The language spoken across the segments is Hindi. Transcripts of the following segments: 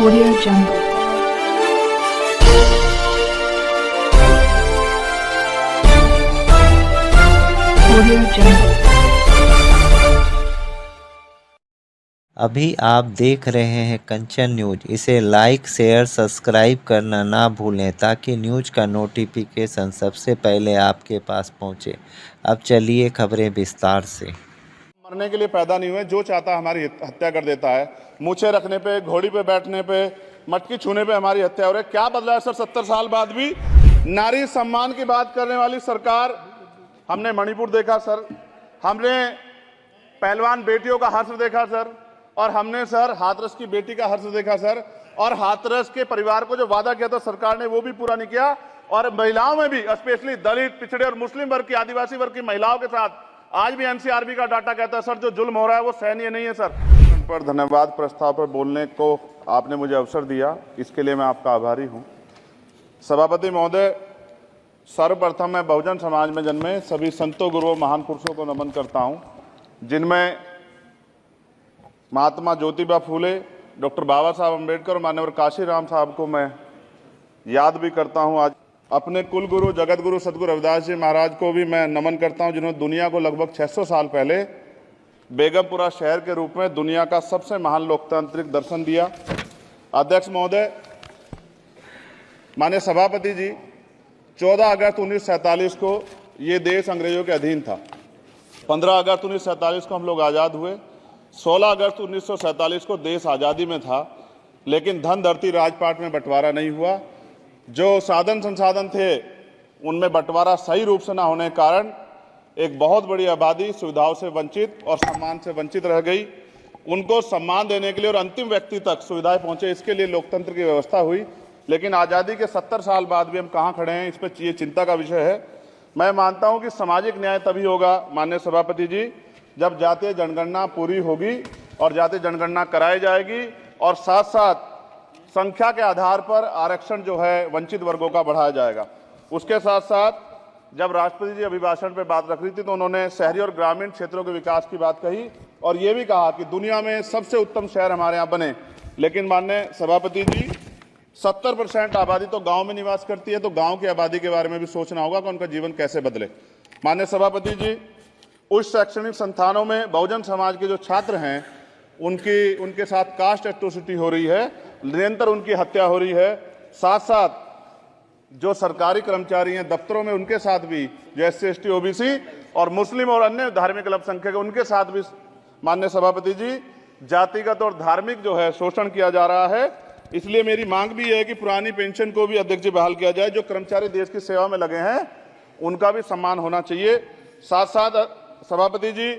Audio Jungle. Audio Jungle. अभी आप देख रहे हैं कंचन न्यूज। इसे लाइक शेयर सब्सक्राइब करना ना भूलें ताकि न्यूज का नोटिफिकेशन सबसे पहले आपके पास पहुंचे। अब चलिए खबरें विस्तार से। मरने के लिए पैदा नहीं हुए, जो चाहता हमारी हत्या कर देता है। मूछे रखने पे, घोड़ी पे बैठने पे, मटकी छूने पे हमारी हत्या हो रही है। क्या बदला है सर? 70 साल बाद भी नारी सम्मान की बात करने वाली सरकार। हमने मणिपुर देखा सर, हमने पहलवान बेटियों का हर्ष देखा सर, और हमने सर हाथरस की बेटी का हर्ष देखा सर, और हाथरस के परिवार को जो वादा किया था सरकार ने वो भी पूरा नहीं किया। और महिलाओं में भी, स्पेशली दलित, पिछड़े और मुस्लिम वर्ग की, आदिवासी वर्ग की महिलाओं के साथ आज भी एनसीआरबी का डाटा कहता है सर जो जुल्म हो रहा है वो सहनीय नहीं है सर। पर धन्यवाद, प्रस्ताव पर बोलने को आपने मुझे अवसर दिया, इसके लिए मैं आपका आभारी हूं। सभापति महोदय, सर्वप्रथम मैं बहुजन समाज में जन्मे सभी संतों, गुरुओं, महान पुरुषों को नमन करता हूं, जिनमें महात्मा ज्योतिबा फूले, डॉक्टर बाबा साहब अम्बेडकर और मान्यवर काशीराम साहब को मैं याद भी करता हूं। आज अपने कुल गुरु जगत गुरु सदगुरु रविदास जी महाराज को भी मैं नमन करता हूं, जिन्होंने दुनिया को लगभग 600 साल पहले बेगमपुरा शहर के रूप में दुनिया का सबसे महान लोकतांत्रिक दर्शन दिया। अध्यक्ष महोदय, माननीय सभापति जी, 14 अगस्त 1947 को ये देश अंग्रेजों के अधीन था। 15 अगस्त 1947 को हम लोग आज़ाद हुए। 16 अगस्त 1947 को देश आज़ादी में था, लेकिन धन धरती राजपाट में बंटवारा नहीं हुआ। जो साधन संसाधन थे उनमें बंटवारा सही रूप से न होने के कारण एक बहुत बड़ी आबादी सुविधाओं से वंचित और सम्मान से वंचित रह गई। उनको सम्मान देने के लिए और अंतिम व्यक्ति तक सुविधाएं पहुंचे, इसके लिए लोकतंत्र की व्यवस्था हुई। लेकिन आज़ादी के 70 साल बाद भी हम कहाँ खड़े हैं, इस पर ये चिंता का विषय है। मैं मानता हूं कि सामाजिक न्याय तभी होगा माननीय सभापति जी, जब जातीय जनगणना पूरी होगी और जातीय जनगणना कराई जाएगी, और साथ साथ संख्या के आधार पर आरक्षण जो है वंचित वर्गों का बढ़ाया जाएगा। उसके साथ साथ जब राष्ट्रपति जी अभिभाषण पर बात रख रही थी तो उन्होंने शहरी और ग्रामीण क्षेत्रों के विकास की बात कही, और ये भी कहा कि दुनिया में सबसे उत्तम शहर हमारे यहाँ बने। लेकिन माननीय सभापति जी, 70% आबादी तो गांव में निवास करती है, तो गांव की आबादी के बारे में भी सोचना होगा कि उनका जीवन कैसे बदले। माननीय सभापति जी, उच्च शैक्षणिक संस्थानों में बहुजन समाज के जो छात्र हैं उनके साथ कास्ट एट्रोसिटी हो रही है, निरंतर उनकी हत्या हो रही है। साथ साथ जो सरकारी कर्मचारी हैं दफ्तरों में, उनके साथ भी, जो SC ST OBC और मुस्लिम और अन्य धार्मिक अल्पसंख्यक, उनके साथ भी माननीय सभापति जी जातिगत और धार्मिक जो है शोषण किया जा रहा है। इसलिए मेरी मांग भी है कि पुरानी पेंशन को भी अध्यक्ष जी बहाल किया जाए। जो कर्मचारी देश की सेवा में लगे हैं उनका भी सम्मान होना चाहिए। साथ साथ सभापति जी,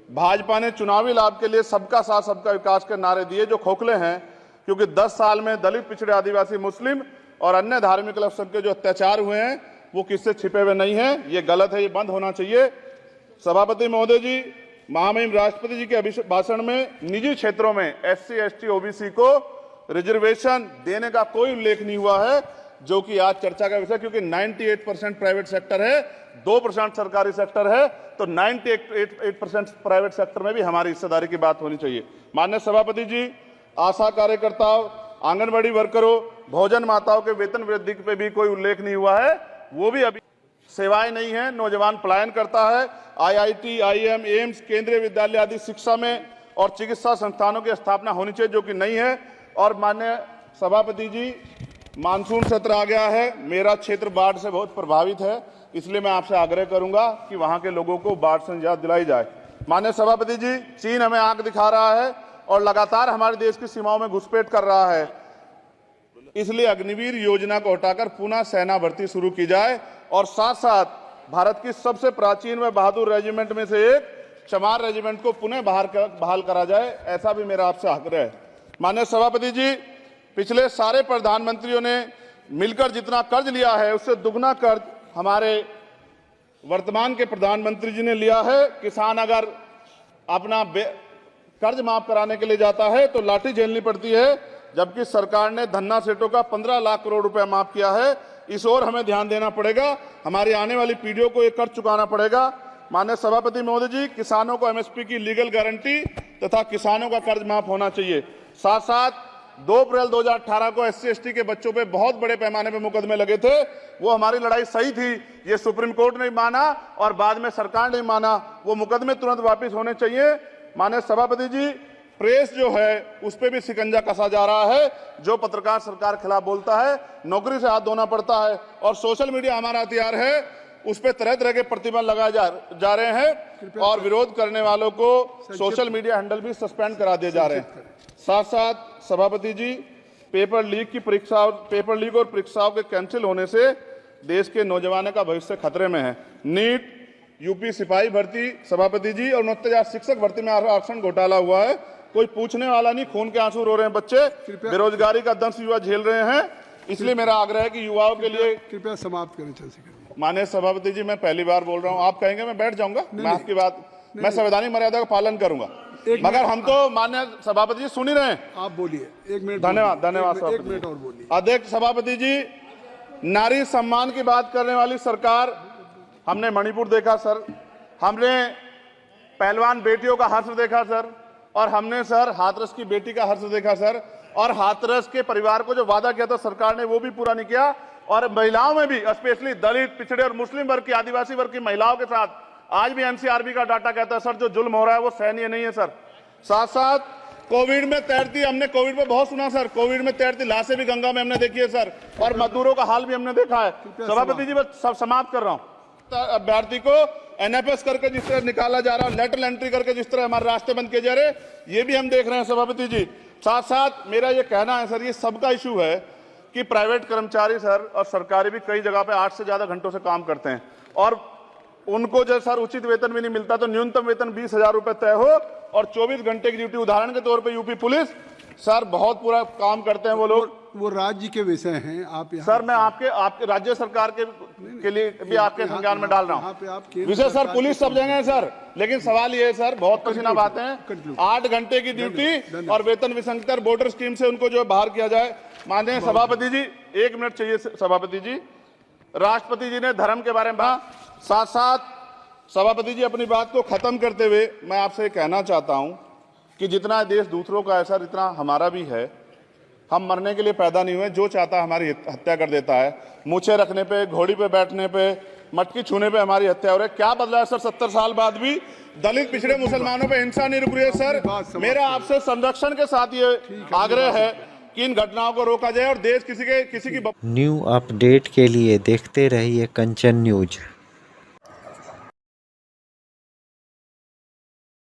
भाजपा ने चुनावी लाभ के लिए सबका साथ सबका विकास के नारे दिए जो खोखले हैं, क्योंकि 10 साल में दलित, पिछड़े, आदिवासी, मुस्लिम और अन्य धार्मिक अल्पसंख्यक जो अत्याचार हुए हैं वो किससे छिपे हुए नहीं हैं। ये गलत है, ये बंद होना चाहिए। सभापति महोदय जी, महामहिम राष्ट्रपति जी के अभिभाषण में निजी क्षेत्रों में SC ST OBC को रिजर्वेशन देने का कोई उल्लेख नहीं हुआ है, जो कि आज चर्चा का विषय, क्योंकि 98% प्राइवेट सेक्टर है, 2% सरकारी सेक्टर है, तो 98% प्राइवेट सेक्टर में भी हमारी हिस्सेदारी की बात होनी चाहिए। माननीय सभापति जी, आशा कार्यकर्ताओं, आंगनबाड़ी वर्करों, भोजन माताओं के वेतन वृद्धि पे भी कोई उल्लेख नहीं हुआ है, वो भी अभी सेवाएं नहीं है, नौजवान पलायन करता है। IIT, IIM, एम्स, केंद्रीय विद्यालय आदि शिक्षा में और चिकित्सा संस्थानों की स्थापना होनी चाहिए, जो कि नहीं है। और माननीय सभापति जी, मानसून सत्र आ गया है, मेरा क्षेत्र बाढ़ से बहुत प्रभावित है, इसलिए मैं आपसे आग्रह करूंगा कि वहां के लोगों को बाढ़ से निजात दिलाई जाए। माननीय सभापति जी, चीन हमें आंख दिखा रहा है और लगातार हमारे देश की सीमाओं में घुसपैठ कर रहा है, इसलिए अग्निवीर योजना को हटाकर पुनः सेना भर्ती शुरू की जाए, और साथ साथ भारत की सबसे प्राचीन व बहादुर रेजिमेंट में से एक चमार रेजिमेंट को पुनः बहाल करा जाए, ऐसा भी मेरा आपसे आग्रह है। माननीय सभापति जी, पिछले सारे प्रधानमंत्रियों ने मिलकर जितना कर्ज लिया है उससे दुगना कर्ज हमारे वर्तमान के प्रधानमंत्री जी ने लिया है। किसान अगर अपना कर्ज माफ कराने के लिए जाता है तो लाठी झेलनी पड़ती है, जबकि सरकार ने धन्ना सेठों का 15 लाख करोड़ रुपया माफ किया है। इस ओर हमें ध्यान देना पड़ेगा, हमारी आने वाली पीढ़ियों को ये कर्ज चुकाना पड़ेगा। माननीय सभापति महोदय जी, किसानों को MSP की लीगल गारंटी तथा किसानों का कर्ज माफ होना चाहिए। साथ साथ 2 अप्रैल 2018 को SC/ST के बच्चों पे बहुत बड़े पैमाने पे मुकदमे लगे थे। वो हमारी लड़ाई सही थी, ये सुप्रीम कोर्ट ने माना और बाद में सरकार ने माना। वो मुकदमे तुरंत वापस होने चाहिए। माननीय सभापति जी, प्रेस जो है उस पर भी शिकंजा कसा जा रहा है। जो पत्रकार सरकार के खिलाफ बोलता है, नौकरी से हाथ धोना पड़ता है। और सोशल मीडिया हमारा हथियार है, उस पर तरह तरह के प्रतिबंध लगाए जा रहे हैं और विरोध करने वालों को सोशल मीडिया हैंडल भी सस्पेंड करा दिए जा रहे हैं। साथ साथ सभापति जी, पेपर लीक और परीक्षाओं के कैंसिल होने से देश के नौजवानों का भविष्य खतरे में है। नीट, यूपी सिपाही भर्ती सभापति जी और 69,000 शिक्षक भर्ती में आरक्षण घोटाला हुआ है। कोई पूछने वाला नहीं, खून के आंसू रो रहे हैं बच्चे, बेरोजगारी का दंश युवा झेल रहे हैं। इसलिए मेरा आग्रह है कि युवाओं के लिए कृपया समाप्त करें चंद्रशेखर। माननीय सभापति जी, मैं पहली बार बोल रहा हूं, आप कहेंगे मैं बैठ जाऊंगा। मैं आपकी बात, मैं संवैधानिक मर्यादा का पालन करूंगा, मगर हम तो माननीय सभापति जी सुन ही रहे हैं। आप बोलिए, 1 मिनट। धन्यवाद। 1 मिनट और बोलिए। अध्यक्ष सभापति जी, नारी सम्मान की बात करने वाली सरकार, हमने मणिपुर देखा सर, हमने पहलवान बेटियों का हर्ष देखा सर, और हमने सर हाथरस की बेटी का हर्ष देखा सर, और हाथरस के परिवार को जो वादा किया था सरकार ने वो भी पूरा नहीं किया। और महिलाओं में भी, स्पेशली दलित, पिछड़े और मुस्लिम वर्ग की, आदिवासी वर्ग की महिलाओं के साथ आज भी NCRB का डाटा कहता है सर, जो जुल्म हो रहा है वो सहनीय नहीं है सर। साथ साथ कोविड में तैरती, हमने कोविड में बहुत सुना सर, कोविड में तैरती लाशें भी गंगा में हमने देखी है सर, और मजदूरों का हाल भी हमने देखा है। सभापति जी, बस सब समाप्त कर रहा हूं। अभ्यर्थी को NFS करके जिस तरह निकाला जा रहा है, लेटरल एंट्री करके जिस तरह हमारे रास्ते बंद किए जा रहे, ये भी हम देख रहे हैं सभापति जी। साथ साथ मेरा ये कहना है सर, ये सबका इशू है कि प्राइवेट कर्मचारी सर और सरकारी भी कई जगह पे 8 से ज्यादा घंटों से काम करते हैं और उनको जो सर उचित वेतन भी नहीं मिलता। तो न्यूनतम वेतन 20,000 रुपए तय हो और 24 घंटे की ड्यूटी। उदाहरण के तौर पे यूपी पुलिस सर बहुत पूरा काम करते हैं वो लोग। वो राज्य के विषय हैं, आप सर मैं आपके राज्य सरकार के लिए भी आपके संज्ञान में डाल रहा हूँ विषय सर। पुलिस सब जगह है सर, लेकिन सवाल ये है सर, बहुत पसीना बातें हैं, 8 घंटे की ड्यूटी और वेतन विसंगति, वोटर स्कीम से उनको जो बाहर किया जाए। माननीय सभापति जी, 1 मिनट चाहिए सभापति जी। राष्ट्रपति जी ने धर्म के बारे में कहा। साथ साथ सभापति जी, अपनी बात को खत्म करते हुए मैं आपसे कहना चाहता हूं कि जितना देश दूसरों का है सर, इतना हमारा भी है। हम मरने के लिए पैदा नहीं हुए, जो चाहता है हमारी हत्या कर देता है। मूछे रखने पे, घोड़ी पे बैठने पे, मटकी छूने पे हमारी हत्या हो रही है। क्या बदला है सर? 70 साल बाद भी दलित, पिछड़े, मुसलमानों पे हिंसा नहीं रुक रही है सर। मेरा आपसे संरक्षण के साथ ये आग्रह है कि इन घटनाओं को रोका जाए और देश किसी की न्यू अपडेट के लिए देखते रहिए कंचन न्यूज।